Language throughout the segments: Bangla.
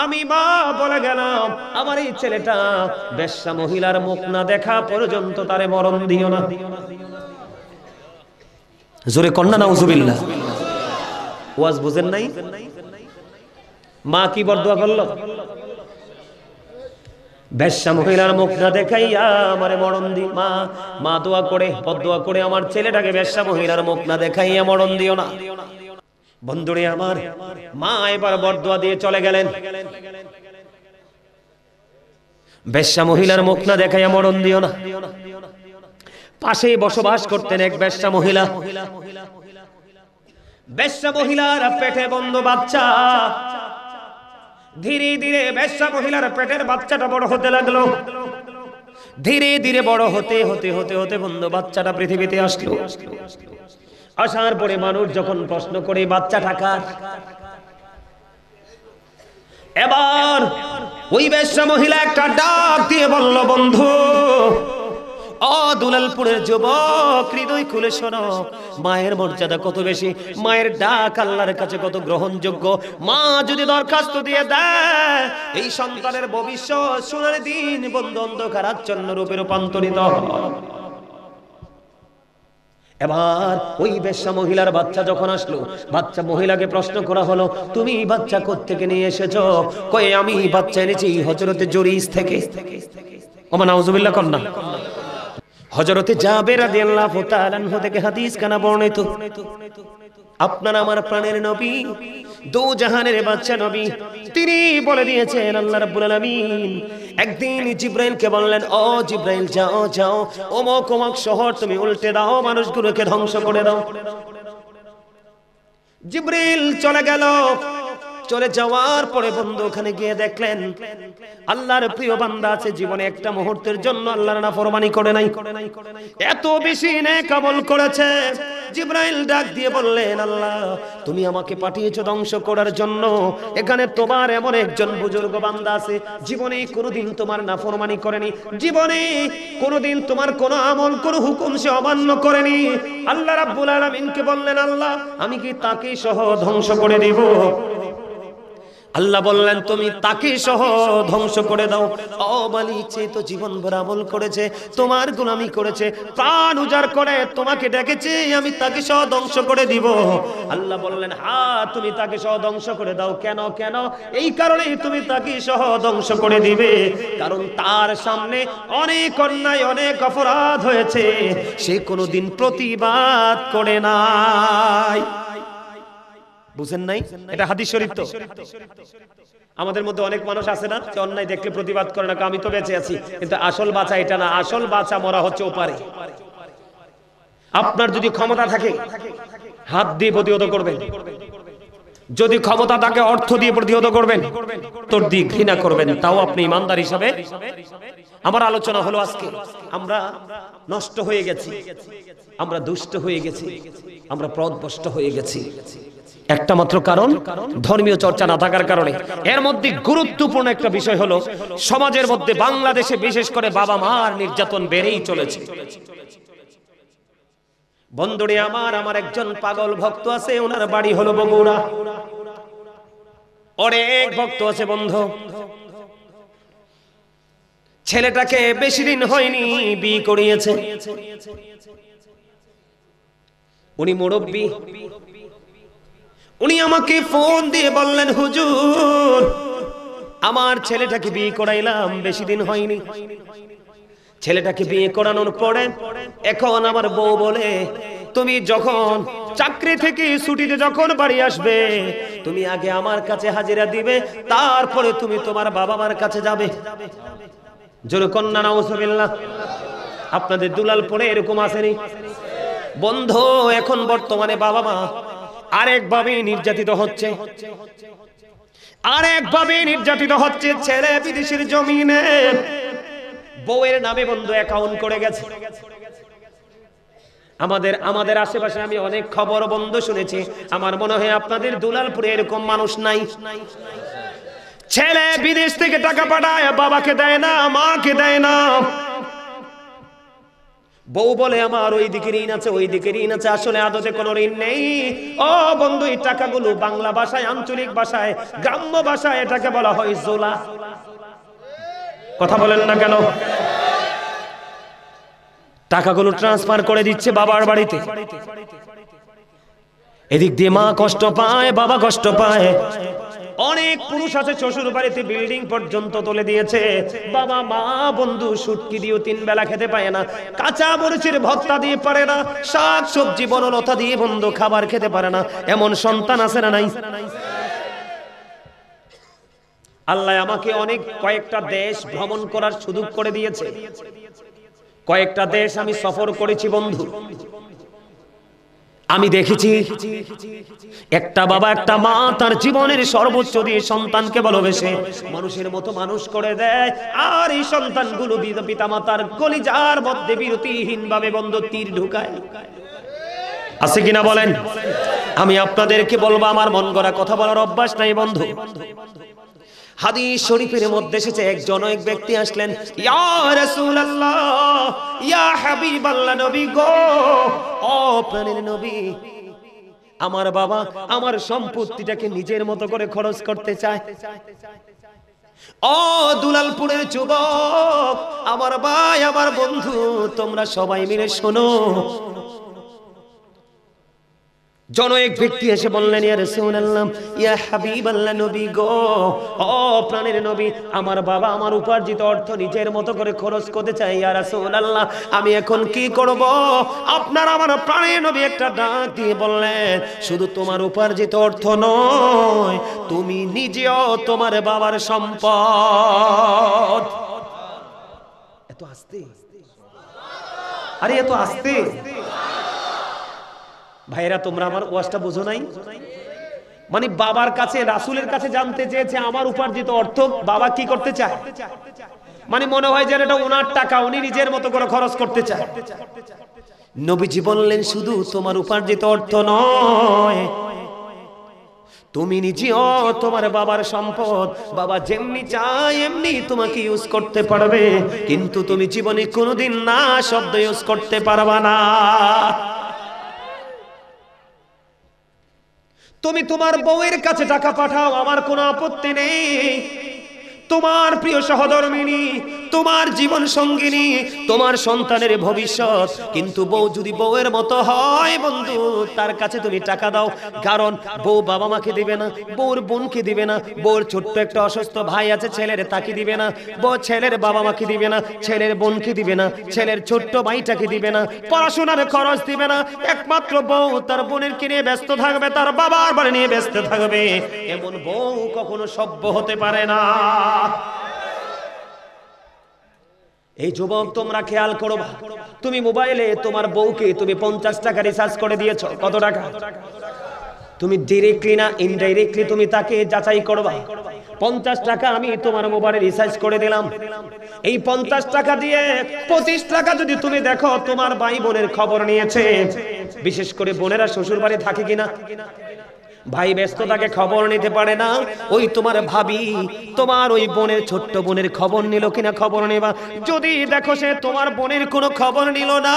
আমি মা বলে গেলাম, আমার এই ছেলেটা বেশ্যা মহিলার মুখ না দেখা পর্যন্ত তারে মরণ দিও না। জোরে কন্যা নাউজুবিল্লাহ। ওয়াজ বুঝেন নাই? মা কি বরদোয়া করলো? বেশ্যা মহিলার মুখ না দেখাইয়া আমারে মরণ দি। মা দোয়া করে, বরদোয়া করে, আমার ছেলেটাকে বেশ্যা মহিলার মুখ না দেখাইয়া মরণ দিও না। বন্ধুরে আমার, মা এবার বরদোয়া দিয়ে চলে গেলেন। বেশ্যা মহিলার মুখ না দেখাইয়া মরণ দিও না। পাশেই বসবাস করতেন এক বেশ্যা মহিলা। বেশ্যা মহিলার পেটে বন্ধ বাচ্চা। ধীরে ধীরে বেশ্যা মহিলার পেটের বাচ্চাটা বড় হতে লাগলো। ধীরে ধীরে বড় হতে হতে হতে হতে বন্ধ বাচ্চাটা পৃথিবীতে আসলো। আসার পরে মানুষ যখন প্রশ্ন করে বাচ্চাটা কার, এবার ওই বেশ্যা মহিলা একটা ডাক দিয়ে বলল, বন্ধু ও দুলালপুরের যুবক, হৃদয় খুলে শোনো, মায়ের মর্যাদা কত বেশি, মায়ের ডাক আল্লাহর কাছে কত গ্রহণযোগ্য। মা যদি দরখাস্ত দিয়ে দেয়, এই সন্তানের ভবিষ্যৎ সোনার দিন বন্ধ অন্ধকার আচ্ছন্ন রূপে রূপান্তরিত হয়। এবার ওই বেশ্যা মহিলার বাচ্চা যখন আসলো, বাচ্চা মহিলাকে প্রশ্ন করা হলো, তুমি বাচ্চা কোত্থেকে নিয়ে এসেছো? কয়ে আমি বাচ্চা এনেছি হযরতে জুরাইজ থেকে। ওমা নাউজুবিল্লাহ কন্না। হযরতে জাবের রাদিয়াল্লাহু তাআলা আনহু থেকে হাদিস কানা বর্ণিত, আপনার আমার প্রাণের নবী, দো জাহানের বাদশা নবী, তিনি বলে দিয়েছেন, আল্লাহ রাব্বুল আলামিন একদিন জিবরাইলকে বললেন, ও জিবরাইল যাও যাও অমুক অমুক শহর তুমি উল্টে দাও, মানুষগুলোকে ধ্বংস করে দাও। জিবরাইল চলে গেল। চলে যাওয়ার পরে বন্ধু ওখানে গিয়ে দেখলেন আল্লাহর প্রিয় বান্দা আছে, জীবনে একটা মুহূর্তের জন্য আল্লাহর নাফরমানি করে নাই, এত বেশি নেক আমল করেছে। জিবরাইল ডাক দিয়ে বললেন, আল্লাহ তুমি আমাকে পাঠিয়েছো ধ্বংস করার জন্য, এখানে তোমার এমন একজন বুজুর্গ বান্দা আছে, জীবনে কোনোদিন তোমার নাফরমানি করেনি, জীবনে কোনোদিন তোমার কোনো আমল কোনো হুকুম সে অমান্য করেনি। আল্লাহ রাব্বুল আলামিনকে বললেন, আল্লাহ আমি কি তাকে সহ ধ্বংস করে দিব? আল্লাহ বললেন, তুমি তাকে সহ ধ্বংস করে দাও। ও মালিক, সে তো জীবন ভর আমল করেছে, তোমার গোলামি করেছে, প্রাণ উজাড় করে তোমাকে ডেকেছে, আমি তাকে সহ ধ্বংস করে দিব। আল্লাহ বললেন, হ্যাঁ তুমি তাকে সহ ধ্বংস করে দাও। কেন? কেন? এই কারণেই তুমি তাকে সহ ধ্বংস করে দিবে, কারণ তার সামনে অনেক অন্যায় অনেক অপরাধ হয়েছে, সে কোনোদিন প্রতিবাদ করে নাই। বুঝেন নাই? এটা হাদিস শরীফ। তো আমাদের মধ্যে অনেক মানুষ আছে না, যে অন্যায় দেখলে প্রতিবাদ করে না, আমি তো বেঁচে আছি, কিন্তু আসল বাঁচা এটা না, আসল বাঁচা মরা হচ্ছে ওপারে। আপনার যদি ক্ষমতা থাকে হাত দিয়ে প্রতিহত করবেন, যদি ক্ষমতা থাকে অর্থ দিয়ে প্রতিহত করবেন, তোর দিয়ে ঘৃণা করবেন, তাও আপনি ইমানদার হিসাবে। আমার আলোচনা হলো আজকে আমরা নষ্ট হয়ে গেছি, আমরা দুষ্ট হয়ে গেছি, আমরা পথভ্রষ্ট হয়ে গেছি। একটা মাত্র কারণ, ধর্মীয় চর্চা না থাকার কারণে। এর মধ্যে গুরুত্বপূর্ণ একটা বিষয় হলো, সমাজের মধ্যে বাংলাদেশে বিশেষ করে বাবা মার নির্যাতন বেড়েই চলেছে। বন্ধুরে আমার একজন পাগল ভক্ত আছে, ওনার বাড়ি হলো বগুড়া। অনেক ভক্ত আছে বন্ধু, ছেলেটাকে বেশি দিন হয়নি বিয়ে করিয়েছে। উনি মুরব্বী, উনি আমাকে ফোন দিয়ে বললেন, হুজুর আমার ছেলেটাকে বিয়ে করাইলাম, বেশি দিন হয়নি। ছেলেটাকে বিয়ে করানোর পরে এখন আমার বউ বলে, তুমি যখন চাকরি থেকে ছুটিতে যখন বাড়ি আসবে, তুমি আগে আমার কাছে হাজিরা দিবে, তারপরে তুমি তোমার বাবা মার কাছে যাবে। জোরে কন্যা নাউজুবিল্লাহ। আপনাদের দুলালপুরে এরকম আসেনি বন্ধু? এখন বর্তমানে বাবা মা আরেকভাবে নির্যাতিত হচ্ছে, আরেকভাবে নির্যাতিত হচ্ছে। ছেলে বিদেশের জমিনে বউয়ের নামে বন্ধু অ্যাকাউন্ট করে গেছে। আমাদের আশেপাশে আমি অনেক খবর বন্ধ শুনেছি, আমার মনে হয় আপনাদের দুলালপুরে এরকম মানুষ নাই। ছেলে বিদেশ থেকে টাকা পাঠায়, বাবাকে দেয় না, মাকে দেয় না, বউ বলে আমার ওই দিকে ঋণ আছে, ওই দিকে ঋণ আছে, আসলে আদতে কোনো ঋণ নেই। ও বন্ধু, এই টাকাগুলো বাংলা ভাষায়, আঞ্চলিক ভাষায়, গ্রাম্য ভাষায় এটাকে বলা হয় জোলা। কথা বলেন না কেন? টাকাগুলো ট্রান্সফার করে দিচ্ছে বাবার বাড়িতে। এদিক দিয়ে মা কষ্ট পায়, বাবা কষ্ট পায়। অনেক পুরুষ আছে শ্বশুর বাড়িতে বিল্ডিং পর্যন্ত তুলে দিয়েছে, বাবা মা বন্ধু শুটকি দিয়েও 3 বেলা খেতে পায় না, কাঁচা মরিচের ভর্তা দিয়ে পারে না, শাক সবজি বনলতা দিয়ে বন্ধু খাবার খেতে পারে না। এমন সন্তান আছে না নাই? আল্লাহ আমাকে অনেক কয়েকটা দেশ ভ্রমণ করার সুযোগ করে দিয়েছে। কয়েকটা দেশ আমি সফর করেছি বন্ধু। আমি দেখেছি একটা বাবা একটা মা তার জীবনের সর্বোচ্চ দিয়ে সন্তানকে ভালোবেসে মানুষের মতো মানুষ করে দেয়, আর এই সন্তানগুলো পিতামাতার কলিজার মধ্যে বিরতিহীন ভাবে বন্ধ তীর ঢুকায়। আছে কিনা বলেন? আমি আপনাদেরকে বলবো, আমার মন গড়া কথা বলার অভ্যাস নাই বন্ধু। হাদিস শরীফের মধ্যে এসেছে, এক ব্যক্তি আসলেন, ইয়া রাসূলুল্লাহ, ইয়া হাবিবাল্লাহ, নবী গো, ও প্রাণের নবী, আমার বাবা আমার সম্পত্তিটাকে নিজের মতো করে খরচ করতে চায়। ও দুলালপুরের যুবক, আমার ভাই, আমার বন্ধু, তোমরা সবাই মিলে শোনো। এক ব্যক্তি এসে বললেন, ইয়া রাসূলুল্লাহ, ইয়া হাবিবাল্লাহ, নবী গো, ও প্রাণের নবী, আমার বাবা আমার উপার্জিত অর্থ নিজের মতো করে খরচ করতে চাই। ইয়া রাসূলুল্লাহ, আমি এখন কি করব? আপনার আমার প্রাণের নবী একটা ডাক দিয়ে বললেন, শুধু তোমার উপার্জিত অর্থ নয়, তুমি নিজেও তোমার বাবার সম্পদ। এত আস্তে, আরে এত আস্তে ভাইরা, তোমরা আমার ওয়াজটা বুঝো নাই? মানে বাবার কাছে, রাসূলের কাছে জানতে চেয়েছে আমার উপার্জিত অর্থ বাবা কি করতে চায়। মানে মনে হয় যে এটা ওনার টাকা, উনি নিজের মতো করে খরচ করতে চায়। নবীজি বললেন, শুধু তোমার উপার্জিত অর্থ নয়, তুমি নিজেও তোমার বাবার সম্পদ। বাবা যেমনি চায় এমনি তোমাকে ইউজ করতে পারবে, কিন্তু তুমি জীবনে কোনোদিন না শব্দ ইউজ করতে পারবা না। তুমি তোমার বউয়ের কাছে টাকা পাঠাও, আমার কোনো আপত্তি নেই। তোমার প্রিয় সহধর্মিনী, তোমার জীবন সঙ্গিনী, তোমার সন্তানের ভবিষ্যৎ, কিন্তু বউ যদি বউয়ের মতো হয় বন্ধু, তার কাছে তুমি টাকা দাও। কারণ বউ বাবা মাকে দিবে না, বউর বোনকে দিবে না, বউর ছোট্ট একটা অসুস্থ ভাই আছে ছেলের তাকে দিবে না, বউ ছেলের বাবা মাকে দিবে না, ছেলের বোনকে দিবে না, ছেলের ছোট্ট ভাইটাকে দিবে না, পড়াশোনার খরচ দিবে না। একমাত্র বউ তার বোনের নিয়ে ব্যস্ত থাকবে, তার বাবার বাড়ি নিয়ে ব্যস্ত থাকবে। এমন বউ কখনো সভ্য হতে পারে না। এই যুবক, তোমরা খেয়াল করো, তুমি মোবাইলে তোমার বউকে তুমি 50 টাকা রিচার্জ করে দিয়েছো, কত টাকা? তুমি ডাইরেক্টলি না ইনডাইরেক্টলি তুমি তাকে যাচাই করবা। 50 টাকা আমি তোমার মোবাইলে রিচার্জ করে দিলাম, এই 50 টাকা দিয়ে 25 টাকা যদি তুমি দেখো তোমার ভাই বোনের খবর নিয়েছে, বিশেষ করে বোনেরা শ্বশুর বাড়ি থাকে কিনা, ভাই ব্যস্ত থাকে খবর নিতে পারে না, ওই তোমার ভাবি তোমার ওই বোনের ছোট্ট বোনের খবর নিল কিনা খবর নেবা। যদি দেখো সে তোমার বোনের কোনো খবর নিল না,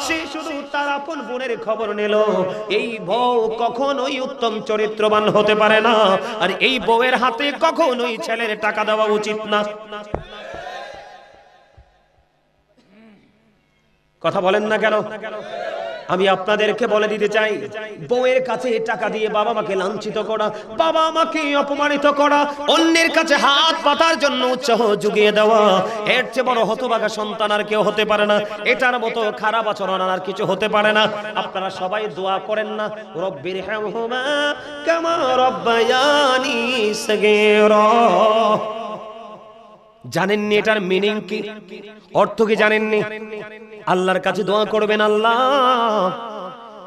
সে শুধু তার আপন বোনের খবর নিল, এই বউ কখনোই উত্তম চরিত্রবান হতে পারে না। আর এই বউয়ের হাতে কখনোই ছেলের টাকা দেওয়া উচিত না। কথা বলেন না কেন? আমি আপনাদেরকে বলে দিতে চাই, বউয়ের কাছে টাকা দিয়ে বাবা মাকে লাঞ্ছিত করা, বাবা মাকে অপমানিত করা, অন্যের কাছে হাত পাতার জন্য উৎসাহ জুগিয়ে দেওয়া, এর চেয়ে বড় হতভাগা সন্তান আর কেউ হতে পারে না। এটার মতো খারাপ আচরণ আর কিছু হতে পারে না। আপনারা সবাই দোয়া করেন না, রব্বির হামহুমা কামা রব্বায়ানি সগীরা। জানেননি এটার মিনিং কি, অর্থ কি জানেননি? আল্লাহর কাছে দোয়া করবেন, আল্লাহ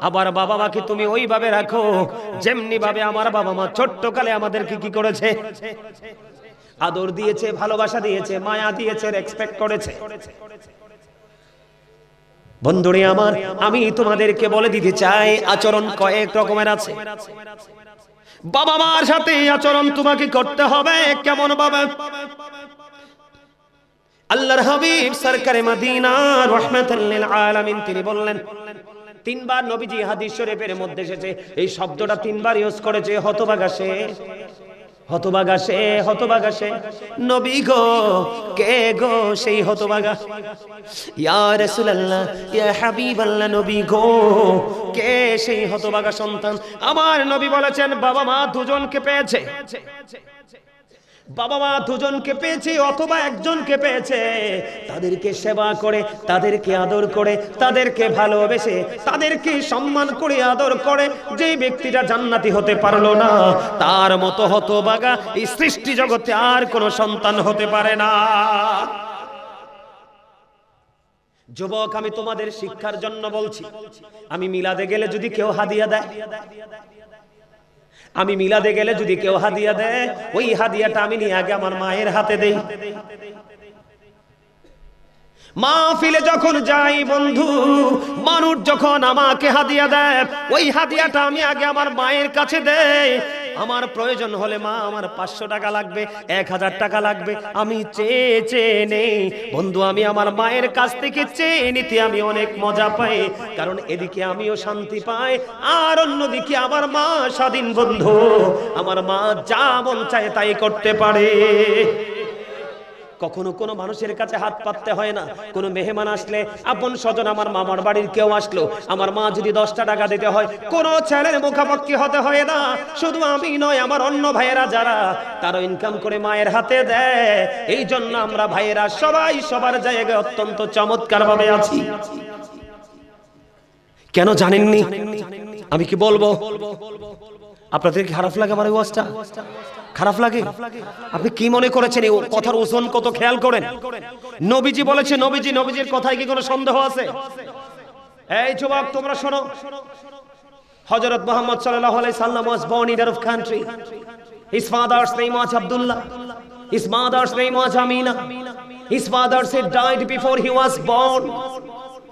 আবার বাবা মাকে তুমি ওইভাবে রাখো যেমনি ভাবে আমার বাবা মা ছোট্টকালে আমাদেরকে কি করেছে, আদর দিয়েছে, ভালোবাসা দিয়েছে, মায়া দিয়েছে, রেসপেক্ট করেছে। বন্ধুরে আমার, আমি তোমাদেরকে বলে দিতে চাই, আচরণ কয়েক রকমের আছে। বাবা মার সাথে আচরণ তোমাকে করতে হবে কেমন ভাবে? আল্লাহর হাবিব সরকারে মদিনা রাহমাতাল লিল আলামিন তিনি বললেন, তিনবার নবীজি হাদিস শরীফের মধ্যে এসেছে এই শব্দটা তিনবার ইউজ করেছে, হতভাগা সে, হতভাগা সে, হতভাগা সে। নবী গো, কে গো সেই হতভাগা? ইয়া রাসূলুল্লাহ, ইয়া হাবিবাল্লাহ, নবী গো, কে সেই হতভাগা সন্তান? আমার নবী বলেছেন, বাবা মা দুজনকে পেয়েছে, বাবা মা দুজনকে পেয়েছে অথবা একজনকে পেয়েছে, তাদেরকে সেবা করে, তাদেরকে আদর করে, তাদেরকে ভালোবেসে, তাদেরকে সম্মান করে আদর করে যে ব্যক্তিটা জান্নাতি হতে পারলো না, তার মতো হতভাগা এই সৃষ্টি জগতে আর কোনো সন্তান হতে পারে না। যুবক, আমি তোমাদের শিক্ষার জন্য বলছি, আমি মিলাদে গেলে যদি কেউ হাদিয়া দেয়, আমি মিলাদে গেলে যদি কেউ হাদিয়া দেয়, ওই হাদিয়াটা আমি নিয়ে আগে আমার মায়ের হাতে দেই। মাহফিলে যখন যাই বন্ধু, মানুষ যখন আমাকে হাদিয়া দেয়, ওই হাদিয়াটা আমি আগে আমার মায়ের কাছে দেই। আমার প্রয়োজন হলে মা, আমার 500 টাকা লাগবে, 1000 টাকা লাগবে, আমি চেয়ে চেয়ে নেই বন্ধু। আমি আমার মায়ের কাছ থেকে চেয়ে নিতে আমি অনেক মজা পাই, কারণ এদিকে আমিও শান্তি পাই, আর অন্যদিকে আমার মা স্বাধীন বন্ধু, আমার মা যা মন চায় তাই করতে পারে। কখনো কোনো মানুষের কাছে হাত পাততে হয় না। কোনো মেহমান আসলে, আপন স্বজন, আমার মামার বাড়ির কেউ আসলো, আমার মা যদি 10টা টাকা দিতে হয়, কোনো ছেলের মুখাপক্ষি হতে হয় না। শুধু আমি নয়, আমার অন্য ভাইয়েরা যারা, তারা ইনকাম করে মায়ের হাতে দেয়। এই জন্য আমরা ভাইয়েরা সবাই সবার জায়গায় অত্যন্ত চমৎকার ভাবে আছি। কেন জানেননি? আমি কি বলবো? আপনাদের কি খারাপ লাগে আমার এই ওয়াজটা? খারাপ লাগে? আপনি কি মনে করেছেন এই কথার ওজন কত? খেয়াল করেন, নবীজি বলেছে, নবীজির কথায় কি কোনো সন্দেহ আছে? এই যুবক, তোমরা শোনো, হযরত মুহাম্মদ সাল্লাল্লাহু আলাইহি সাল্লাম was born in Arab country. His father's name was Abdullah. His mother's name was Amina. His father said died before he was born.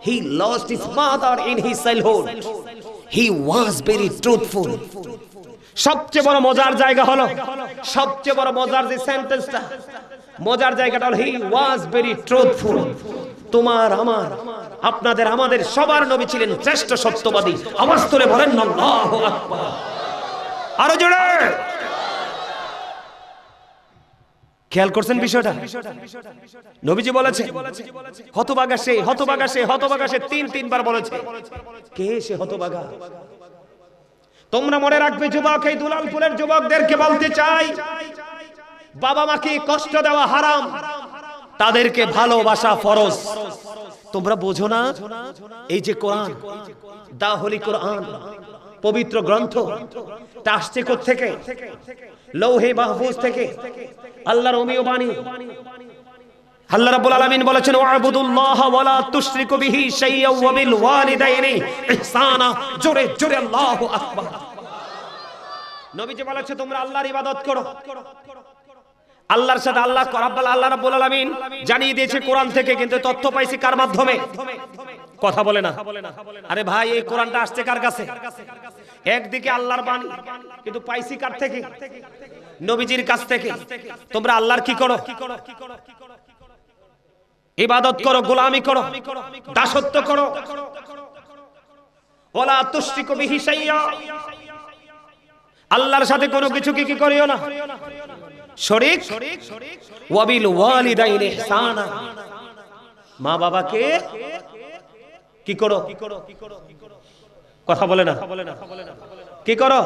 He lost his mother in his childhood. He was very truthful. সবচেয়ে বড় মজার জায়গা হলো, সবচেয়ে বড় মজার যে সেন্টেন্সটা, মজার জায়গাটা হলো হি ওয়াজ ভেরি ট্রুথফুল। তোমার, আমার, আপনাদের, আমাদের সবার নবী ছিলেন শ্রেষ্ঠ সত্যবাদী। আওয়াজ তুলে বলেন আল্লাহু আকবার, আরো জোরে। খেয়াল করছেন বিষয়টা? নবীজি বলেছে হতভাগা সে, হতভাগা সে, হতভাগা সে, তিনবার বলেছে। কে সে হতভাগা? তোমরা মনে রাখবে যুবক, এই দুলালপুরের যুবকদেরকে বলতে চাই, বাবা মাকে কষ্ট দেওয়া হারাম, তাদেরকে ভালোবাসা ফরজ। তোমরা বোঝো না? এই যে কোরআন, দা হোলি কোরআন, পবিত্র গ্রন্থ, তা আসছে কোত্থেকে? লৌহে মাহফুজ থেকে, আল্লাহর অমীয় বাণী। আল্লাহ রাব্বুল আলামিন বলেছেন, ওয়াবুদুল্লাহ ওয়া লা তুশরিকু বিহি শাইয়্যান ওয়া বিল ওয়ালিদাইনি ইহসানা। জোরে জোরে আল্লাহু আকবার। নবীজি বলেছে তোমরা আল্লাহর ইবাদত করো। আল্লাহর সাথে আল্লাহ আল্লাহ রাব্বুল আলামিন জানিয়ে দিয়েছে কোরআন থেকে, কিন্তু তথ্য পাইছি কার মাধ্যমে? কথা বলে না। আরে ভাই, এই কোরআনটা আসছে কার কাছে? একদিকে আল্লাহর বাণী, কিন্তু পাইছি কার থেকে? নবীজির কাছ থেকে। তোমরা আল্লাহর কি করো? ইবাদত করো, গোলামি করো, দাসত্ব করো। ওয়ালা তুশরিকু বিহি শাইয়্যা, আল্লাহর সাথে কোনো কিছু কি করিও না শরীক। ওয়া বিল ওয়ালিদাইনি ইহসানা, মা বাবাকে কি করো? কথা বলে না। কি করো?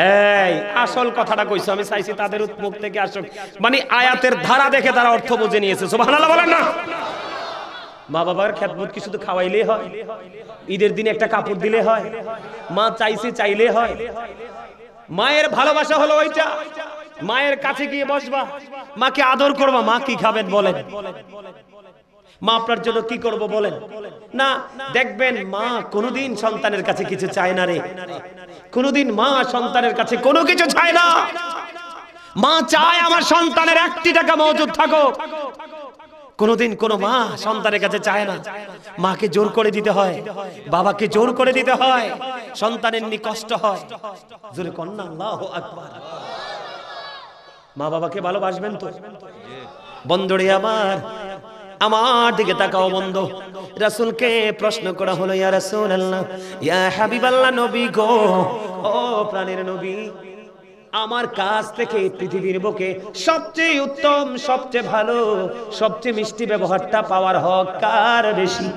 এই আসল কথাটা কইছো, আমি চাইছি তাদের মুখ থেকে আসুক, মানে আয়াতের ধারা দেখে তারা অর্থ বুঝে নিয়েছে। সুবহানাল্লাহ বলেন না? মা বাবার খেদমত কি শুধু খাওয়াইলে হয়? ঈদের দিনে একটা কাপড় দিলে হয়? মা চাইছে চাইলে হয়? মায়ের ভালোবাসা হলো ওইটা, মায়ের কাছে গিয়ে বসবা, মাকে আদর করবা। মা কি খাবেন বলেন? মা আপনার জন্য কি করব বলেন? না, দেখবেন মা কোনোদিন সন্তানের কাছে কিছু চায় না রে, কোনোদিন মা সন্তানের কাছে কোনো কিছু চায় না। মা চায় আমার সন্তানের 1টি টাকা মজুদ থাকুক। কোনোদিন কোনো মা সন্তানের কাছে চায় না। মাকে জোর করে দিতে হয়, বাবাকে জোর করে দিতে হয়, সন্তানের নি কষ্ট হয়। জোরে কন্যা আল্লাহু আকবার। মা বাবাকে ভালোবাসবেন তো? বন্ধুরে আমার দিকে তাকাও বন্ধু। রাসূলকে প্রশ্ন করা হলো, ইয়া রাসূলুল্লাহ, ইয়া হাবিবাল্লাহ, নবী গো, ও প্রাণের নবী, আমার কাছ থেকে পৃথিবীর বুকে সবচেয়ে উত্তম, সবচেয়ে ভালো, সবচেয়ে মিষ্টি ব্যবহারটা পাওয়ার হক কার বেশি?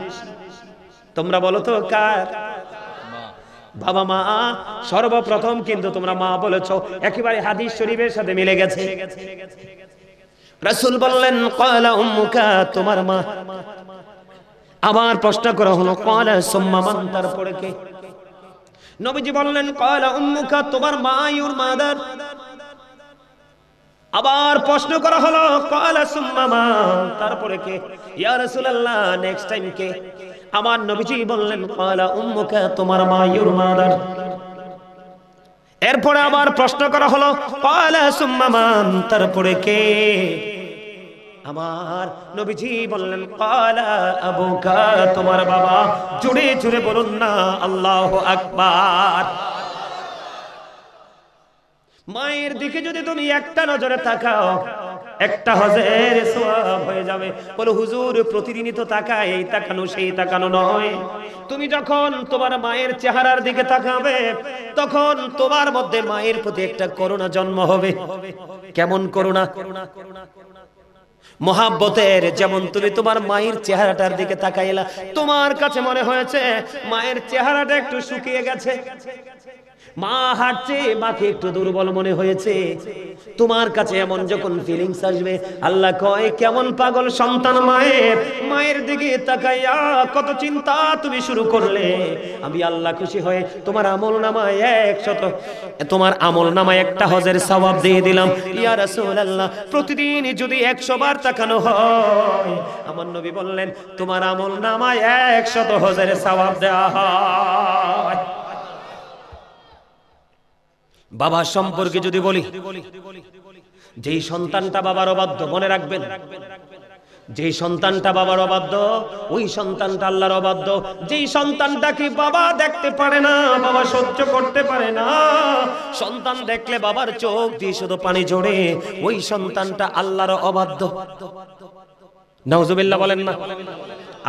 তোমরা বলো তো কার? বাবা মা সর্বপ্রথম, কিন্তু তোমরা মা বলেছো, একেবারে হাদিস শরীফের সাথে মিলে গেছে। রাসূল বললেন ক্বালা উম্মুকা, তোমার মা। আবার প্রশ্ন করা হলো, ক্বালা সুম্মা মান, তারপরে কে? নবীজি বললেন ক্বালা উম্মুকা, তোমার মা, ইউর মাদার। আবার প্রশ্ন করা হলো, ক্বালা সুম্মা মান, তারপরে কে? ইয়া রাসূলুল্লাহ, নেক্সট টাইম কে? আমার নবীজি বললেন ক্বালা উম্মুকা, তোমার মা, ইউর মাদার। এরপরে আবার প্রশ্ন করা হলো, ক্বালা সুম্মা মান, তারপরে কে? আমার নবীজি বললেন ক্বালা আবুকা, তোমার বাবা। জোরে জোরে বলুন না আল্লাহু আকবার। মায়ের দিকে যদি তুমি একটা নজরে তাকাও, একটা হজের সওয়াব হয়ে যাবে। বলো হুজুর, প্রতিদিনই তো তাকাই, এই তাকানো সেই তাকানো নয়। তুমি যখন তোমার মায়ের চেহারার দিকে তাকাবে, তখন তোমার মধ্যে মায়ের প্রতি একটা করুণা জন্ম হবে। কেমন করুণা? মোহাব্বতের। যেমন তুমি তোমার মায়ের চেহারাটার দিকে তাকাইলা, তোমার কাছে মনে হয়েছে মায়ের চেহারাটা একটু শুকিয়ে গেছে, মা হাঁটছে, মাকে একটু দুর্বল মনে হয়েছে। তোমার কাছে এমন যখন ফিলিংস আসবে, আল্লাহ কয় কেমন পাগল সন্তান মায়ের, মায়ের দিকে তাকাইয়া কত চিন্তা তুমি শুরু করলে। আমি আল্লাহ খুশি হয়ে তোমার আমলনামায় 100, তোমার আমলনামায় একটা হজের সওয়াব দিয়ে দিলাম। ইয়া রাসূলুল্লাহ, প্রতিদিন যদি 100 বার তাকানো হয়, আমার নবী বললেন তোমার আমলনামায় 100 হজের সওয়াব দেওয়া হয়। বাবা সম্পর্কে যদি বলি, যেই সন্তানটা বাবার অবাধ্য, মনে রাখবেন, যেই সন্তানটা বাবার অবাধ্য, ওই সন্তানটা আল্লাহর অবাধ্য। যেই সন্তানটাকে বাবা দেখতে পারে না, বাবা সহ্য করতে পারে না, সন্তান দেখলে বাবার চোখ দিয়ে শুধু পানি ঝরে, ওই সন্তানটা আল্লাহর অবাধ্য। নাউজুবিল্লাহ বলেন না?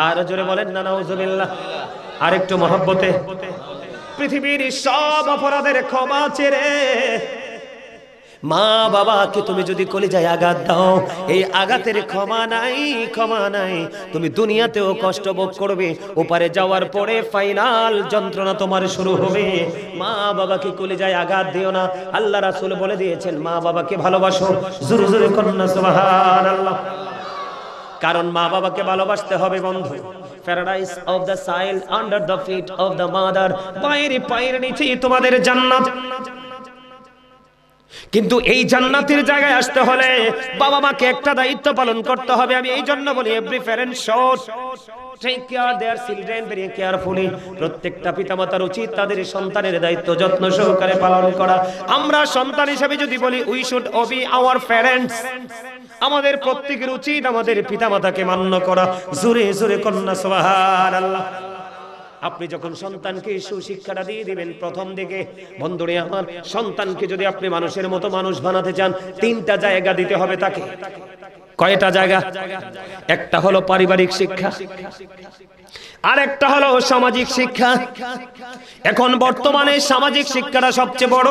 আর জোরে বলেন না নাউজুবিল্লাহ। আর একটু মহব্বতে। পৃথিবীর সব অপরাধের ক্ষমা চেয়ে মা বাবাকে তুমি যদি কলিজায় আঘাত দাও, এই আঘাতের ক্ষমা নাই, ক্ষমা নাই। তুমি দুনিয়াতেও কষ্ট ভোগ করবে, ওপারে যাওয়ার পরে ফাইনাল যন্ত্রণা তোমার শুরু হবে। মা বাবাকে কলিজায় আঘাত দিও না। আল্লাহ রাসূল বলে দিয়েছেন মা বাবাকে ভালোবাসো। জোরে জোরে কন্যা সুবহানাল্লাহ। কারণ মা বাবাকে ভালোবাসতে হবে বন্ধু। Paradise of the child under the feet of the mother, পায়ের পায়ের নিচে তোমাদের জান্নাত। কিন্তু এই জান্নাতের জায়গায় আসতে হলে বাবা মাকে একটা দায়িত্ব পালন করতে হবে। আমি এই জন্য বলি every parent should take care their children very carefully. প্রত্যেকটা পিতামাতার উচিত তাদের সন্তানের দায়িত্ব যত্ন সহকারে পালন করা। আমরা সন্তান হিসেবে যদি বলি we should Obi our parents, আমাদের প্রত্যেকের উচিত আমাদের পিতামাতাকে মান্য করা। জোরে জোরে কন্যা সুবহানাল্লাহ। আপনি যখন সন্তানকে সুশিক্ষাটা দিয়ে দিবেন প্রথম দিকে, বন্ধুরে আমার, সন্তানকে যদি আপনি মানুষের মতো মানুষ বানাতে চান, 3টা জায়গা দিতে হবে তাকে। কয়টা জায়গা? একটা হলো পারিবারিক শিক্ষা, আর একটা হলো সামাজিক শিক্ষা। এখন বর্তমানে সামাজিক শিক্ষাটা সবচেয়ে বড়।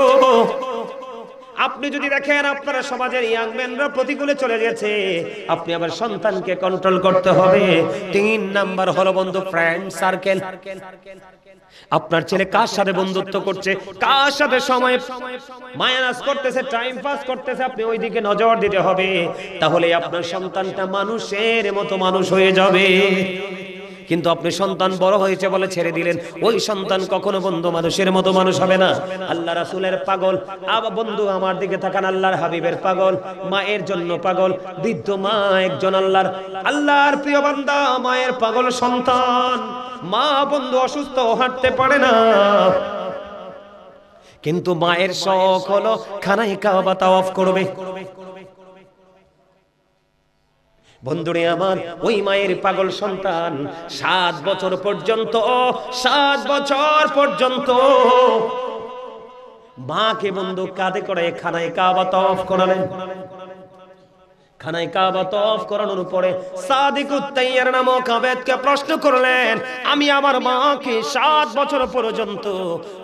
আপনি যদি দেখেন আপনার সমাজের ইয়াং ম্যানরা প্রতিকূলে চলে গেছে, আপনি আবার সন্তানকে কন্ট্রোল করতে হবে। 3 নাম্বার হলো বন্ধু ফ্রেন্ড সার্কেল। আপনার ছেলে কার সাথে বন্ধুত্ব করছে, কার সাথে সময় মাইনাস করতেছে, টাইম পাস করতেছে, আপনি ওই দিকে নজর দিতে হবে। তাহলে আপনার সন্তানটা মানুষের মতো মানুষ হয়ে যাবে। কিন্তু আপনি সন্তান বড় হয়েছে বলে ছেড়ে দিলেন, ওই সন্তান কখনো বন্ধু মানুষের মতো মানুষ হবে না। আল্লাহ রাসূলের পাগল, আবার বন্ধু আমার দিকে তাকান, আল্লাহর হাবিবের পাগল, মায়ের জন্য পাগল, বৃদ্ধ মা একজন আল্লাহর প্রিয় বান্দা, মায়ের পাগল সন্তান। মা বন্ধু অসুস্থ, হাঁটতে পারে না, কিন্তু মায়ের শখ হলো খানায় কাবা তাওয়াফ করবে। বন্ধুরে আমার, ওই মায়ের পাগল সন্তান 7 বছর পর্যন্ত, 7 বছর পর্যন্ত মাকে বন্ধু কাঁধে করে খানায় কাবা তাওয়াফ করালেন। খানায় কাবা তওয়াফ করানোর পরে সাদিকুত তাইয়ার নামক আবেদকে প্রশ্ন করলেন, আমি আমার মাকে 7 বছর পর্যন্ত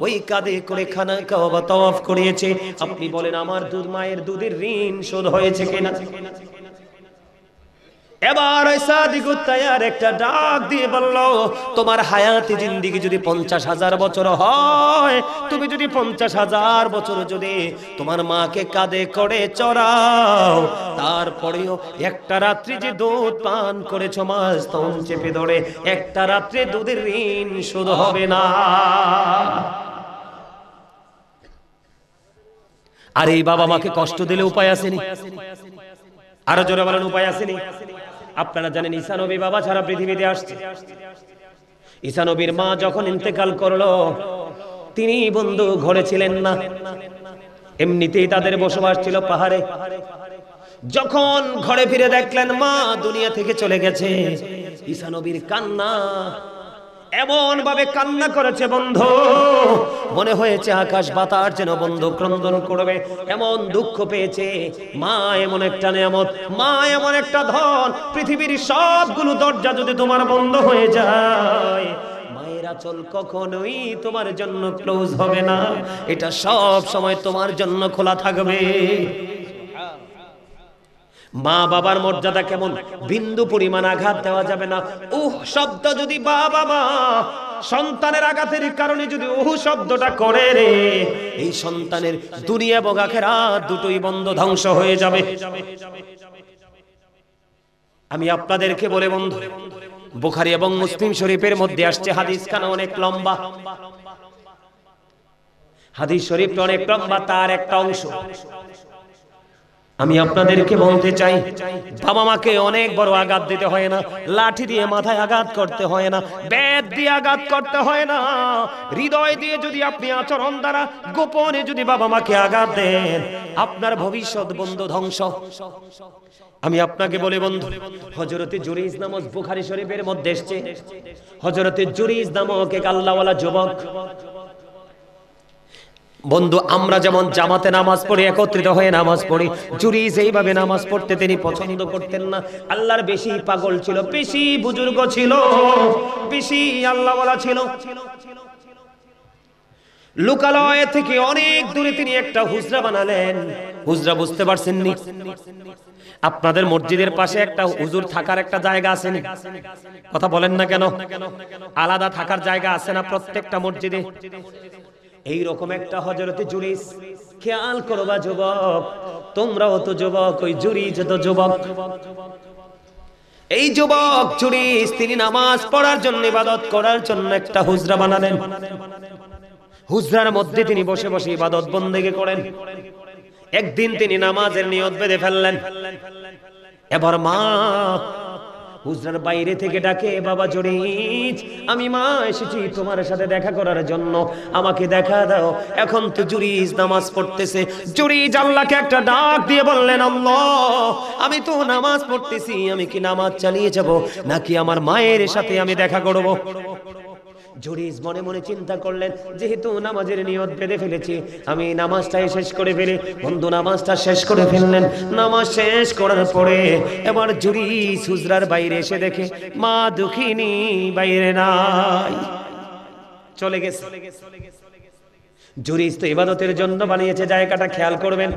ওই কাঁধে করে খানায় কাবা তওয়াফ করিয়েছি, আপনি বলেন আমার মায়ের দুধের ঋণ শোধ হয়েছে কিনা? এবার ওই সাদিকুত তাইয়ার একটা ডাক দিয়ে বলল, তোমার হায়াতে জিন্দেগি যদি 50,000 বছর হয়, তুমি যদি 50,000 বছর যদি তোমার মাকে কাঁধে করে চড়াও, তারপরেও একটা রাত্রি যে দুধ পান করেছো মা স্তন চেপে ধরে, একটা রাত্রে দুধের ঋণ শোধ হবে না। আর এই বাবা মাকে কষ্ট দিলে উপায় আসেনি? আরো জোরে বলেন, উপায় আসেনি? আপনারা জানেন ঈসা নবী বাবা ছাড়া পৃথিবীতে আসছে। ঈসা নবীর মা যখন ইন্তেকাল করলো, তিনি বন্ধু ঘরে ছিলেন না, এমনিতেই তাদের বসবাস ছিল পাহাড়ে। যখন ঘরে ফিরে দেখলেন মা দুনিয়া থেকে চলে গেছে, ঈসা নবীর কান্না, এমন ভাবে কান্না করেছে বন্ধু, মনে হয়েছে আকাশ বাতাস যেন বন্ধু ক্রন্দন করবে, এমন দুঃখ পেয়েছে। মা এমন একটা নিয়ামত, মা এমন একটা ধন, পৃথিবীর সবগুলো দরজা যদি তোমার বন্ধ হয়ে যায়, মায়ের আঁচল কখনোই তোমার জন্য ক্লোজ হবে না, এটা সব সময় তোমার জন্য খোলা থাকবে। মা বাবার মর্যাদা কেমন, বিন্দু পরিমাণ আঘাত দেওয়া যাবে না। শব্দ যদি বাবা মা সন্তানের আঘাতের কারণে যদি শব্দটা করে রে, এই সন্তানের দুনিয়া এবং আখিরাত দুটোই বন্ধ, ধ্বংস হয়ে যাবে। আমি আপনাদেরকে বলে বন্ধু, বুখারী এবং মুসলিম শরীফের মধ্যে আসছে, হাদিস খানা অনেক লম্বা, হাদিস শরীফটা অনেক লম্বা, তার একটা অংশ আমি আপনাদেরকে বলতে চাই। বাবা মাকে অনেক বড় আঘাত দিতে হয় না, লাঠি দিয়ে মাথায় আঘাত করতে হয় না, বেত দিয়ে আঘাত করতে হয় না, হৃদয় দিয়ে যদি আপনি আচরণ দ্বারা গোপনে যদি বাবা মাকে আঘাত দেন, আপনার ভবিষ্যৎ বন্ধু ধ্বংস। আমি আপনাকে বলি বন্ধু, হযরতে জুরাইজ নামক বুখারী শরীফের মধ্যে এসেছে, হযরতে জুরাইজ নামক এক আল্লাহওয়ালা যুবক। বন্ধু, আমরা যেমন জামাতে নামাজ পড়ি, একত্রিত হয়ে নামাজ পড়ি, জুরাইজ এইভাবে নামাজ পড়তে তিনি পছন্দ করতেন না। আল্লাহর বেশি পাগল ছিল, বেশি বুজুর্গ ছিল, বেশি আল্লাহওয়ালা ছিল। লোকালয় থেকে অনেক দূরে তিনি একটা হুজরা বানালেন। হুজরা বুঝতে পারছেন নি? আপনাদের মসজিদের পাশে একটা হুজুর থাকার একটা জায়গা আছে না? কথা বলেন না কেন? আলাদা থাকার জায়গা আছে না প্রত্যেকটা মসজিদে? এইরকম একটা হযরতে জুরাইজ, খেয়াল করবা যুবক, তোমরাও তো যুবক, ওই জুরাইজ তো যুবক। এই যুবক জুরাইজ তিনি নামাজ পড়ার জন্য, ইবাদত করার জন্য একটা হুজরা বানালেন। হুজরার মধ্যে তিনি বসে বসে ইবাদত বন্দেগী করেন। একদিন তিনি নামাজের নিয়ত বেঁধে ফেললেন। এবার মা হুজরার বাইরে থেকে ডাকে, বাবা জুরাইজ, আমি মা এসেছি তোমার সাথে দেখা করার জন্য, আমাকে দেখা দাও। এখন তো জুরাইজ নামাজ পড়তেছে। জুরাইজ আল্লাহকে একটা ডাক দিয়ে বললেন, আল্লাহ, আমি তো নামাজ পড়তেছি, আমি কি নামাজ চালিয়ে যাব নাকি আমার মায়ের সাথে আমি দেখা করব? জুরাইজ মনে মনে চিন্তা করলেন, যেহেতু নামাজের নিয়ত বেঁধে ফেলেছি, আমি নামাজটা শেষ করে ফেলি। বন্ধু নামাজটা শেষ করে ফেললেন। নামাজ শেষ করার পরে এবার জুরাইজ হুজরার বাইরে এসে দেখে মা দুঃখিনী বাইরে নাই, চলে গেছে। জুরাইজ তো ইবাদতের জন্য বানিয়েছে জায়গাটা, খেয়াল করবেন।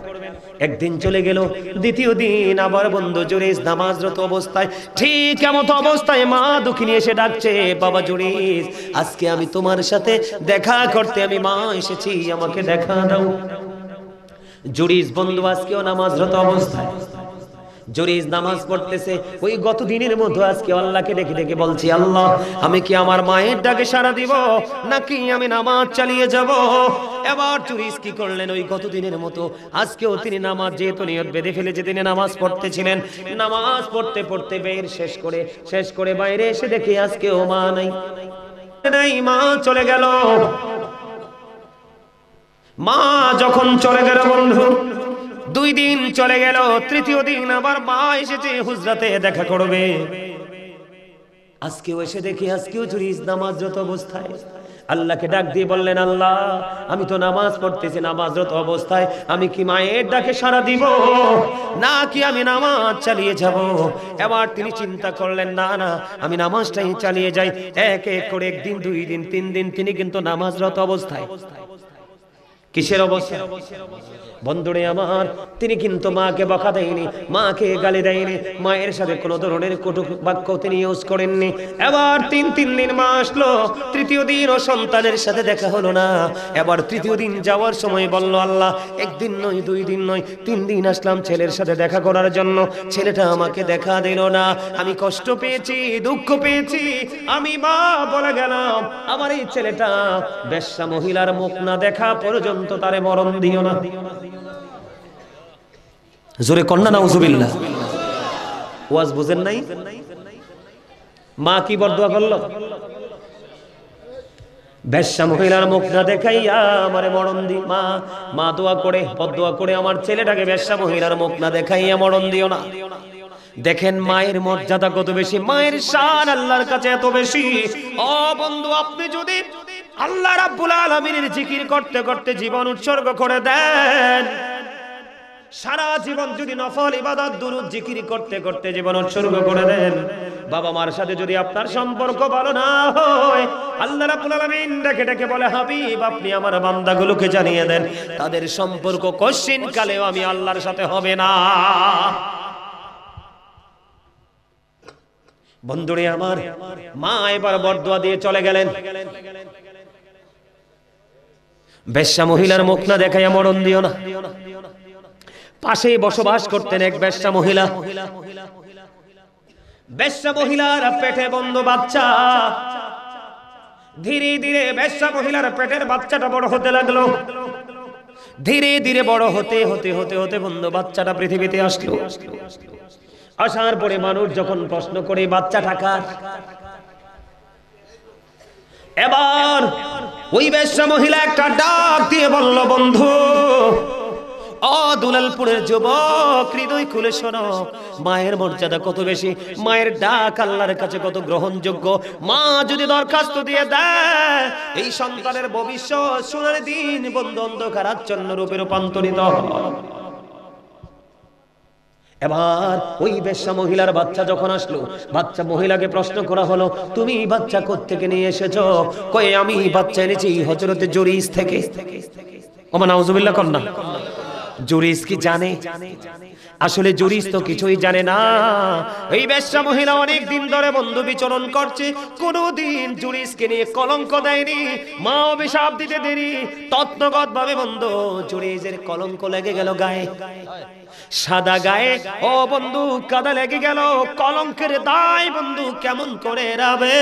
একদিন চলে গেল, দ্বিতীয় দিন আবার বন্ধু জুরাইজ নামাজরত অবস্থায়, ঠিক এমন অবস্থায় মা দুঃখিনী এসে ডাকছে, বাবা জুরাইজ, আজকে আমি তোমার সাথে দেখা করতে আমি মা এসেছি, আমাকে দেখা দাও। জুরাইজ বন্ধু আজকেও নামাজরত অবস্থায়, জুরাইজ নামাজ পড়তেছে। ওই গত দিনের মধ্যে আজকে আল্লাহকে ডেকে ডেকে বলছি, আল্লাহ, আমি কি আমার মায়ের ডাকে সাড়া দিব নাকি আমি নামাজ চালিয়ে যাব? এবার জুরাইজ কি করলেন, ওই গত দিনের মতো আজকেও তিনি নামাজ, যেহেতু নিয়ত বেঁধে ফেলেছে, তিনি নামাজ পড়তেছিলেন। নামাজ পড়তে পড়তে বের শেষ করে বাইরে এসে দেখি আজকেও মা নাই, মা চলে গেল। মা যখন চলে গেল বন্ধু, 2 দিন চলে গেল, তৃতীয় দিন আবার মা এসেছে হুজরাতে দেখা করবে। আজকেও এসে দেখি আজকেও জুরাইজ নামাজরত অবস্থায়। আল্লাহকে ডাক দিয়ে বললেন, আল্লাহ আমি তো নামাজ পড়তেছি, নামাজরত অবস্থায় আমি কি মায়ের ডাকে সাড়া দিব নাকি আমি নামাজ চালিয়ে যাব? এবার তিনি চিন্তা করলেন, না না আমি নামাজটাই চালিয়ে যাই। এক এক করে একদিন, 2 দিন, 3 দিন তিনি কিন্তু নামাজরত অবস্থায়, কিসের অবস্থায়? বন্ধুরে আমার, তিনি কিন্তু মাকে বকা দেয়নি, মাকে গালি দেয়নি, মায়ের সাথে কোনো ধরনের কটু বাক্য তিনি ইউজ করেননি। এবার 3 দিন মা আসলো, তৃতীয় দিন ও সন্তানের সাথে দেখা হলো না। এবার তৃতীয় দিন যাওয়ার সময় বলল, আল্লাহ একদিন নয়, 2 দিন নয়, 3 দিন আসলাম ছেলের সাথে দেখা করার জন্য, ছেলেটা আমাকে দেখা দিল না। আমি কষ্ট পেয়েছি, দুঃখ পেয়েছি। আমি মা বলে গেলাম, আমার এই ছেলেটা বেশ্যা মহিলার মুখ না দেখা পর্যন্ত তারে মরণ দিও না। জোরে কন্যা নাউজুবিল্লাহ। ওয়াজ বুঝেন নাই? মা কি বরদোয়া করলো? বেশ্যা মহিলার মুখ না দেখাইয়া আমারে মরণ দি। মা দোয়া করে, বরদোয়া করে, আমার ছেলেটাকে বেশ্যা মহিলার মুখ না দেখাইয়া মরণ দিও না। দেখেন মায়ের মর্যাদা কত বেশি, মায়ের শান আল্লাহর কাছে এত বেশি। ও বন্ধু, আপনি যদি আল্লাহ রাব্বুল আলামিনের জিকির করতে করতে জীবন উৎসর্গ করে দেন, সারা জীবন যদি নফল ইবাদত দুরূদ জিকির করতে করতে জীবন উৎসর্গ করে দেন, বাবা মার সাথে যদি আপনার সম্পর্ক ভালো না হয়, আল্লাহ রাব্বুল আলামিন ডেকে ডেকে বলে, হাবিব আপনি আমার বান্দাগুলোকে জানিয়ে দেন তাদের সম্পর্ক কশিন কালেও আমি আল্লাহর সাথে হবে না। বন্ধুরে আমার, মা এবার বরদোয়া দিয়ে চলে গেলেন, বেশ্যা মহিলার মুখ না দেখাইয়া মরণ দিও না। পাশেই বসবাস করতেন এক বেশ্যা মহিলা। বেশ্যা মহিলার পেটে বন্ধু বাচ্চা। ধীরে ধীরে বেশ্যা মহিলার পেটের বাচ্চাটা বড় হতে লাগলো। ধীরে ধীরে বড় হতে হতে হতে হতে বন্ধু বাচ্চাটা পৃথিবীতে আসলো। আসার পরে মানুষ যখন প্রশ্ন করে বাচ্চাটা কার, এবার ওই বেশ্যা মহিলা একটা ডাক দিয়ে বলল, বন্ধু ও দুলালপুরের যুবক, হৃদয় খুলে শোনো, মায়ের মর্যাদা কত বেশি, মায়ের ডাক আল্লাহর কাছে কত গ্রহণযোগ্য। মা যদি দরখাস্ত দিয়ে দেয়, এই সন্তানের ভবিষ্যৎ সোনার দিন বন্ধু অন্ধকার আচ্ছন্ন রূপে রূপান্তরিত হয়। এবার ওই বেশ্যা মহিলার বাচ্চা যখন আসলো, বাচ্চা মহিলাকে প্রশ্ন করা হলো, তুমি বাচ্চা কোত্থেকে নিয়ে এসেছো? কয়ে আমি বাচ্চা এনেছি হযরতে জুরিস থেকে। ওমা নাউজুবিল্লাহ কন্না। জুরিস কি জানে? আসলে জুরিস তো কিছুই জানে না। এই বেশ্যা মহিলা অনেক দিন ধরে বন্ধু বিচরণ করছে, কোনদিন জুরিসকে নিয়ে কলঙ্ক দেয়নি, মা অভিশাপ দিতে দেরি, তত্ত্বগত ভাবে বন্ধু জুরিসের কলঙ্ক লেগে গেল গায়ে, সাদা গায়ে। ও বন্ধু কাদা লেগে গেল, কলঙ্কের দায় বন্ধু কেমন করে এড়াবে?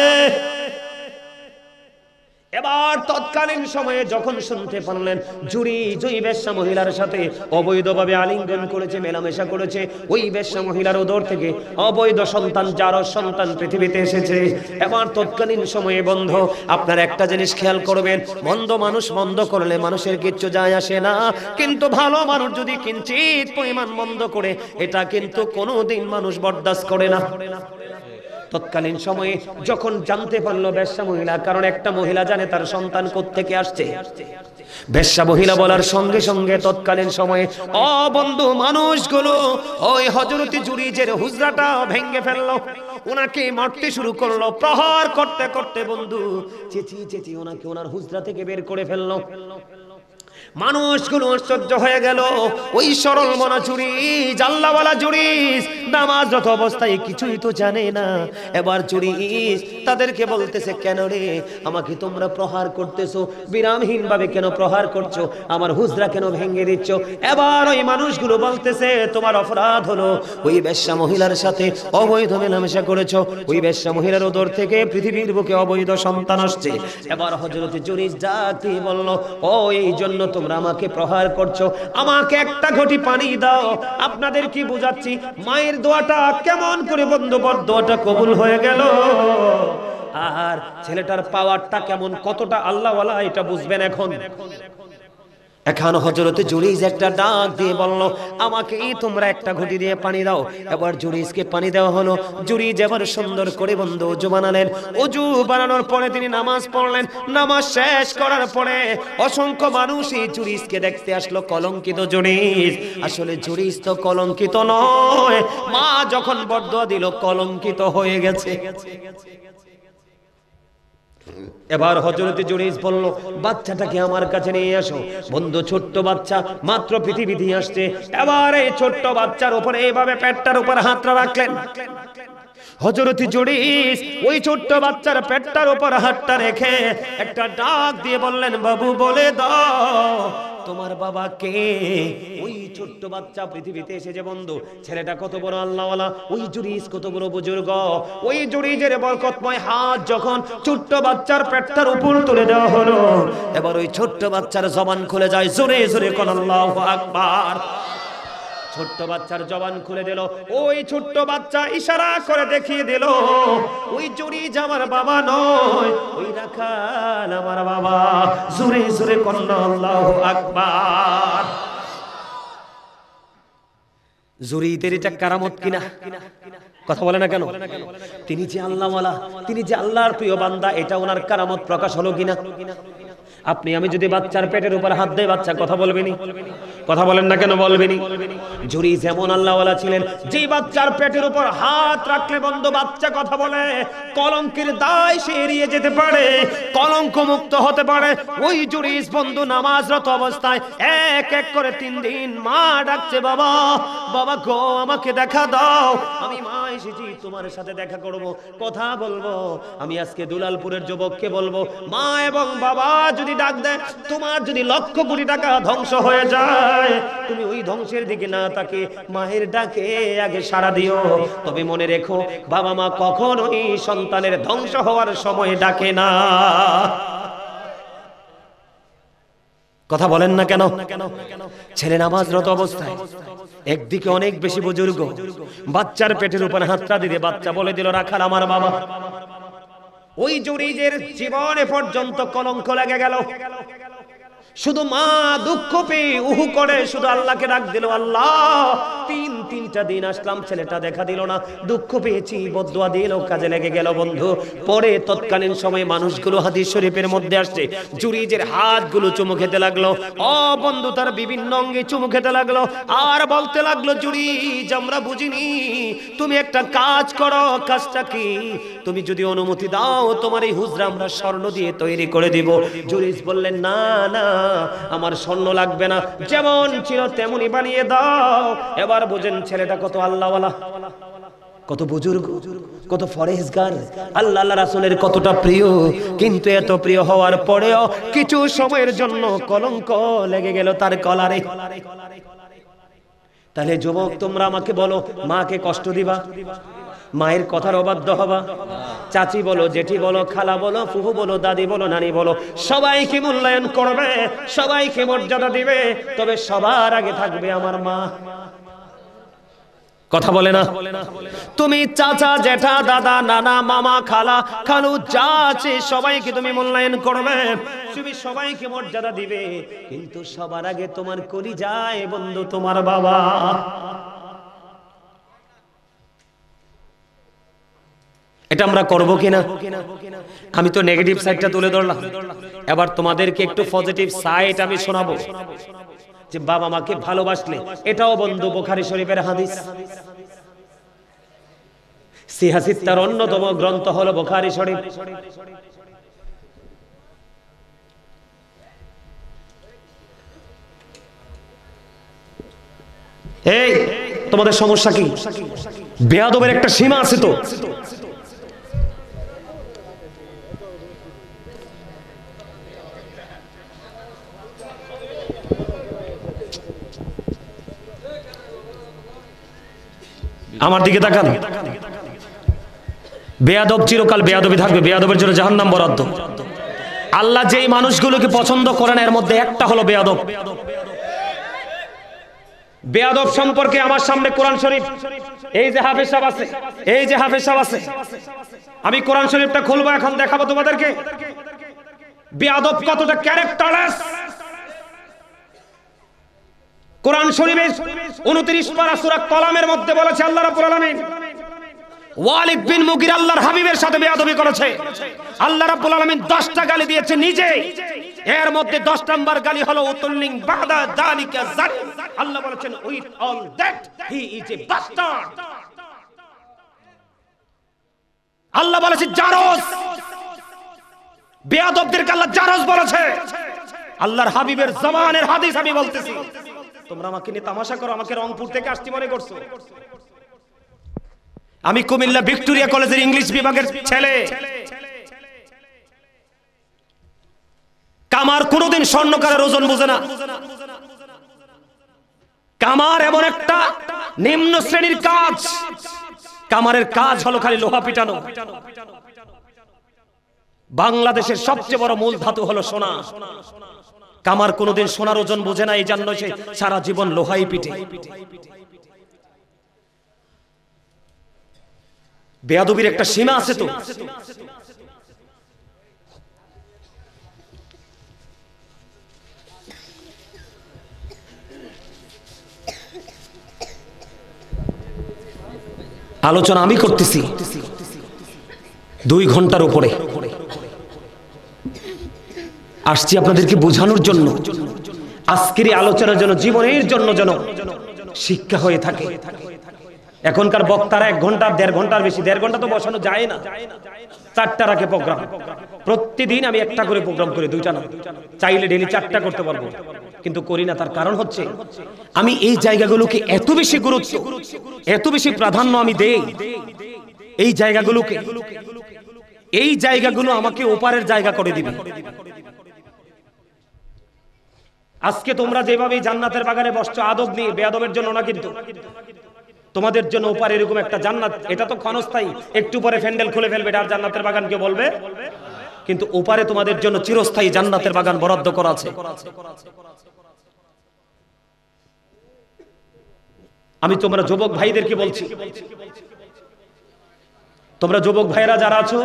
এবার তৎকালীন সময়ে যখন শুনতে পারলেন জুরিস ওই বেশ্যা মহিলার সাথে অবৈধভাবে আলিঙ্গন করেছে, মেলামেশা করেছে, ওই বেশ্যা মহিলার উদর থেকে অবৈধ সন্তান, জারজ সন্তান পৃথিবীতে এসেছে। এবার তৎকালীন সময়ে বন্ধু আপনার একটা জিনিস খেয়াল করবেন, মন্দ মানুষ মন্দ করলে মানুষের কিচ্ছু যায় আসে না, কিন্তু ভালো মানুষ যদি কিঞ্চিত পরিমাণ মন্দ করে, এটা কিন্তু কোনোদিন মানুষ বরদাস্ত করে না। তৎকালীন সময়ে যখন জানতে পারলো বেশ্যা মহিলা, কারণ একটা মহিলা জানে তার সন্তান কোত্থেকে আসছে, বেশ্যা মহিলা বলার সঙ্গে সঙ্গে তৎকালীন সময়ে ও বন্ধু মানুষগুলো ওই হযরতে জুরিজের হুজরাটা ভেঙে ফেললো, ওনাকে মারতে শুরু করলো, প্রহার করতে করতে বন্ধু চেঁচিয়ে চেঁচিয়ে ওনাকে ওনার হুজরা থেকে বের করে ফেললো। মানুষগুলো আশ্চর্য হয়ে গেল, ওই সরল মনা জুরিস, আল্লাহওয়ালা জুরিস, নামাজরত অবস্থায় কিছুই তো জানে না। এবার জুরিস তাদেরকে বলতেছে, কেন রে আমাকে তোমরা প্রহার করতেছো, বিরামহীন ভাবে কেন প্রহার করছো, আমার হুজরা কেন ভেঙে দিচ্ছ? এবার ওই মানুষগুলো বলতেছে, তোমার অপরাধ হলো ওই বেশ্যা মহিলার সাথে অবৈধ মেলামেশা করেছো, ওই বেশ্যা মহিলার উদর থেকে পৃথিবীর বুকে অবৈধ সন্তান আসছে। এবার হযরতে জুরিস জাতি বলল, ও এই জন্য তোমরা আমাকে প্রহার করছো, আমাকে একটা ঘটি পানি দাও। আপনাদের কি বুঝাচ্ছি মায়ের দোয়াটা কেমন করে বন্ধু বরদোয়াটা কবুল হয়ে গেল, আর ছেলেটার পাওয়ারটা কেমন, কতটা আল্লাহওয়ালা, এটা বুঝবেন এখন। এখন হযরত জুরাইজ একটা ডাক দিয়ে বলল, আমাকেই তোমরা একটা ঘটি দিয়ে পানি দাও। এবার জুরাইজকে পানি দেওয়া হলো। জুরাইজ এবার সুন্দর করে বন্ধু ওযু বানালেন। ওযু বানানোর পরে তিনি নামাজ পড়লেন। নামাজ শেষ করার পরে অসংখ্য মানুষ এই জুরাইজকে দেখতে আসলো, কলঙ্কিত জুরাইজ। আসলে জুরাইজ তো কলঙ্কিত নয়, মা যখন বরদোয়া দিল কলঙ্কিত হয়ে গেছে। এবার হযরত জুরাইজ বলল, বাচ্চাটাকে আমার কাছে নিয়ে আসো। বন্ধু ছোট্ট বাচ্চা মাত্র পৃথিবীতে আসছে। এবার এই ছোট্ট বাচ্চার উপরে এইভাবে পেটটার উপর হাতটা রাখলেন। হযরত জুরাইজ ওই ছোট্ট বাচ্চার পেটটার উপর হাতটা রেখে একটা ডাক দিয়ে বললেন, বাবু বলে দাও তোমার বাবা কে? ওই ছোট্ট বাচ্চা পৃথিবীতে এসেছে বন্ধু, ছেলেটা কত বড় আল্লাহওয়ালা, ওই জুরাইজ কত বড় বুজুর্গ। ওই জুরাইজের বরকতময় হাত যখন ছোট্ট বাচ্চার পেটটার উপর তুলে দেওয়া হলো, এবার ওই ছোট্ট বাচ্চার জবান খুলে যায়। জোরে জোরে কোন আল্লাহু আকবার। ছোট্ট বাচ্চার জবান খুলে দিল। ওই ছোট্ট বাচ্চা ইশারা করে দেখিয়ে দিল, ওই জুরাইজ আমার বাবা নয়, ওই রাখাল আমার বাবা। জোরে জোরে কোন আল্লাহু আকবার। জুরাইজের এটা কারামত কিনা? কথা বলে না কেন? তিনি যে আল্লাহওয়ালা, তিনি যে আল্লাহর প্রিয় বান্দা, এটা ওনার কারামত প্রকাশ হলো কিনা? আপনি আমি যদি বাচ্চার পেটের উপর হাত দেই, বাচ্চা কথা বলবেনি? কথা বলেন না কেন? বলবেনি। জুরাইজ যেমন আল্লাহওয়ালা ছিলেন, যে বাচ্চার পেটের উপর হাত রাখলে বন্ধু বাচ্চা কথা বলে, কলঙ্কের দায় সে এড়িয়ে যেতে পারে, কলঙ্ক মুক্ত হতে পারে। ওই জুরাইজ বন্ধু নামাজরত অবস্থায় এক এক করে 3 দিন মা ডাকছে, বাবা বাবা গো আমাকে দেখা দাও, আমি মা এসেছি তোমার সাথে দেখা করব, কথা বলবো। আমি আজকে দুলালপুরের যুবককে বলবো, মা এবং বাবা যদি ডাক দেয়, তোমার যদি লক্ষ কোটি টাকা ধ্বংস হয়ে যায়, তুমি ওই ধ্বংসের দিকে না তাকে মায়ের ডাকে আগে সাড়া দিও। তবে মনে রেখো, বাবা মা কখনোই সন্তানের ধ্বংস হওয়ার সময় ডাকে না। কথা বলেন না কেন? ছেলে নামাজরত অবস্থায় একদিকে অনেক বেশি বুজুর্গ, বাচ্চার পেটের উপর হাতটা দিতে বাচ্চা বলে দিল, রাখাল আমার বাবা। ওই জুরাইজের জীবনে পর্যন্ত কলঙ্ক লেগে গেল। শুধু মা দুঃখ পেয়ে উহু করে শুধু আল্লাহকে ডাক দিল, আল্লাহ 3টা দিন আসলাম, ছেলেটা দেখা দিল না, দুঃখ পেয়েছি, বদদুয়া দিল, কাজে লেগে গেল বন্ধু। পরে তৎকালীন সময়ে মানুষগুলো হাদিস শরীফের মধ্যে আসছে, জুরাইজের হাতগুলো চুমু খেতে লাগলো। ও বন্ধু, তার বিভিন্ন অঙ্গে চুমু খেতে লাগলো আর বলতে লাগলো, জুরাইজ আমরা বুঝিনি, তুমি একটা কাজ করো। কাজটা কি? তুমি যদি অনুমতি দাও, তোমার এই হুজরা আমরা স্বর্ণ দিয়ে তৈরি করে দিব। জুরাইজ বললেন, না না, আমার স্বর্ণ লাগবে না, যেমন ছিল তেমনই বানিয়ে দাও। এবার বুঝেন ছেলেটা কত আল্লাহওয়ালা, কত বুজুর্গ, কত ফরেজগার, আল্লাহ রাসূলের কতটা প্রিয়। কিন্তু এত প্রিয় হওয়ার পরেও কিছু সময়ের জন্য কলঙ্ক লেগে গেল তার কলারে। তাহলে যুবক, তোমরা আমাকে বলো, মাকে কষ্ট দিবা? মায়ের কথার অবাধ্য হবা? চাচি বলো, জেঠি বলো, খালা বলো, ফুফু বলো, দাদি বলো, নানি বলো, সবাইকে মূল্যায়ন করবে, সবাইকে মর্যাদা দিবে, তবে সবার আগে থাকবে আমার মা। কথা বলে না? তুমি চাচা, জেঠা, দাদা, নানা, মামা, খালা, খালু যা আছে সবাইকে তুমি মূল্যায়ন করবে, তুমি সবাইকে মর্যাদা দিবে, কিন্তু সবার আগে তোমার কলিজায় বন্ধু তোমার বাবা। এটা আমরা করব কিনা? আমি তো নেগেটিভ সাইডটা তুলে ধরলাম, এবার তোমাদেরকে একটু পজিটিভ সাইড আমি শোনাবো, যে বাবা মাকে ভালোবাসলে, এটাও বন্ধু বুখারী শরীফের হাদিস। সিহাসিত্তার অন্যতম গ্রন্থ হলো বুখারী শরীফ। এই তোমাদের সমস্যা কি? বেয়াদবের একটা সীমা আছে তো। আমার দিকে তাকান। বেয়াদব চিরকাল বেয়াদবি থাকবে, বেয়াদবের জন্য জাহান্নাম বরাদ্দ। আল্লাহ যেই মানুষগুলোকে পছন্দ করেন এর মধ্যে একটা হলো বেয়াদব। বেয়াদব সম্পর্কে আমার সামনে কোরআন শরীফ, এই যে হাফেজ সাহেব আছে, এই যে হাফেজ সাহেব আছে, আমি কোরআন শরীফটা খুলবো, এখন দেখাবো তোমাদেরকে বেয়াদব কতটা ক্যারেক্টারলেস। কোরআন শরীফের 29 পারা সূরা কলামের মধ্যে বলেছে আল্লাহ রাব্বুল আলামিন ওয়ালিদ বিন মুগির আল্লাহর হাবিবের সাথে বেয়াদবি করেছে। আল্লাহ রাব্বুল আলামিন 10টা গালি দিয়েছে নিজে, এর মধ্যে 10 নাম্বার গালি হলো উতুল্লিং বাদা যালিকা জালিম। আল্লাহ বলেছেন with all that he is a bastard. আল্লাহ বলেছে জারজ, বেয়াদবদেরকে আল্লাহ জারজ বলেছে। আল্লাহর হাবিবের জবানের হাদিস আমি বলতেছি, তোমরা আমাকে নিয়ে তামাশা করো, আমাকে রংপুর থেকে আসছি মনে করছো। আমি কুমিল্লা ভিক্টোরিয়া কলেজের ইংলিশ বিভাগের ছেলে। কামার কোনোদিন স্বর্ণকারের ওজন বুঝে না। কামার এমন একটা নিম্ন শ্রেণীর কাজ, কামারের কাজ হলো খালি লোহা পিটানো। বাংলাদেশের সবচেয়ে বড় মূল ধাতু হলো সোনা। কামার কোনোদিন সোনার ওজন বোঝে না, এই জন্য সে সারা জীবন লোহাই পিটে। বেয়াদবির একটা সীমা আছে তো। আলোচনা আমি করতেছি 2 ঘন্টার উপরে, আসছি আপনাদেরকে বোঝানোর জন্য। আজকের এই আলোচনার জন্য, জীবনের জন্য যেন শিক্ষা হয়ে থাকে। এখনকার বক্তারা 1 ঘন্টা 1.5 ঘন্টার বেশি, 1.5 ঘন্টা তো বসানো যায় না। 4টা রাখে প্রোগ্রাম। প্রতিদিন আমি একটা করে প্রোগ্রাম করি, 2টা না, চাইলে ডেইলি 4টা করতে পারবো, কিন্তু করি না। তার কারণ হচ্ছে আমি এই জায়গাগুলোকে এত বেশি গুরুত্ব, এত বেশি প্রাধান্য আমি দেই এই জায়গাগুলোকে। এই জায়গাগুলো আমাকে ওপারের জায়গা করে দিবে। আজকে তোমরা যেভাবে জান্নাতের বাগানে বসছো আদব নিয়ে, বেয়াদবের জন্য না, কিন্তু তোমাদের জন্য ওপারে এরকম একটা জান্নাত। এটা তো ক্ষণস্থায়ী, একটু পরে ফ্যান্ডেল খুলে ফেলবে, আর জান্নাতের বাগান কে বলবে। কিন্তু ওপারে তোমাদের জন্য চিরস্থায়ী জান্নাতের বাগান বরাদ্দ করা আছে। আমি তোমরা যুবক ভাইদেরকে বলছি, তোমরা যুবক ভাইরা যারা আছো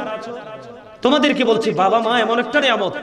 তোমাদেরকে বলছি, বাবা মা এমন একটা নিয়ামত,